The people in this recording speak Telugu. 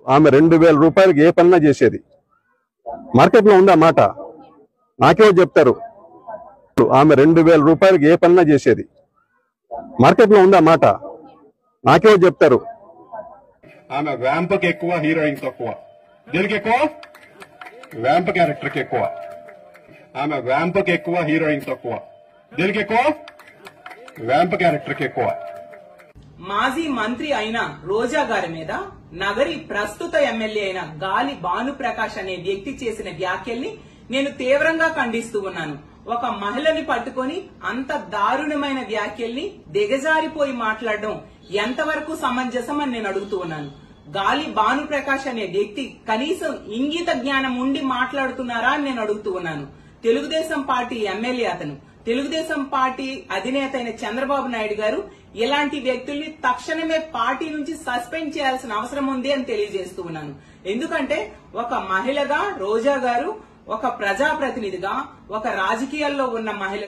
ఆమె 2000 రూపాయలకి ఏ పన్నా చేసేది. మార్కెట్లో ఉందా మాట? నాకేమో చెప్తారు. ఆమె 2000 రూపాయలకి ఏ పన్నా చేసేది. మార్కెట్లో ఉందా మాట? నాకేమో చెప్తారు. ఆమె వ్యాంప్కి ఎక్కువ, హీరోయిన్ తక్కువ. దీనికి ఎక్కువ వ్యాంప్ క్యారెక్టర్కి ఎక్కువ. ఆమె వ్యాంప్కి ఎక్కువ, హీరోయిన్ తక్కువ. దీనికి ఎక్కువ వ్యాంప్ క్యారెక్టర్కి ఎక్కువ. మాజీ మంత్రి అయిన రోజా గారి మీద నగరి ప్రస్తుత ఎమ్మెల్యే అయిన గాలి భానుప్రకాష్ అనే వ్యక్తి చేసిన వ్యాఖ్యల్ని నేను తీవ్రంగా ఖండిస్తూ ఉన్నాను. ఒక మహిళని పట్టుకొని అంత దారుణమైన వ్యాఖ్యల్ని దిగజారిపోయి మాట్లాడడం ఎంతవరకు సమంజసం అని నేను అడుగుతూ ఉన్నాను. గాలి భానుప్రకాష్ అనే వ్యక్తి కనీసం ఇంగిత జ్ఞానం ఉండి మాట్లాడుతున్నారా అని నేను అడుగుతూ ఉన్నాను. తెలుగుదేశం పార్టీ ఎమ్మెల్యే అతను. తెలుగుదేశం పార్టీ అధినేత అయిన చంద్రబాబు నాయుడు గారు ఇలాంటి వ్యక్తుల్ని తక్షణమే పార్టీ నుంచి సస్పెండ్ చేయాల్సిన అవసరం ఉంది అని తెలియజేస్తూ ఉన్నాను. ఎందుకంటే ఒక మహిళగా రోజా గారు, ఒక ప్రజాప్రతినిధిగా, ఒక రాజకీయాల్లో ఉన్న మహిళ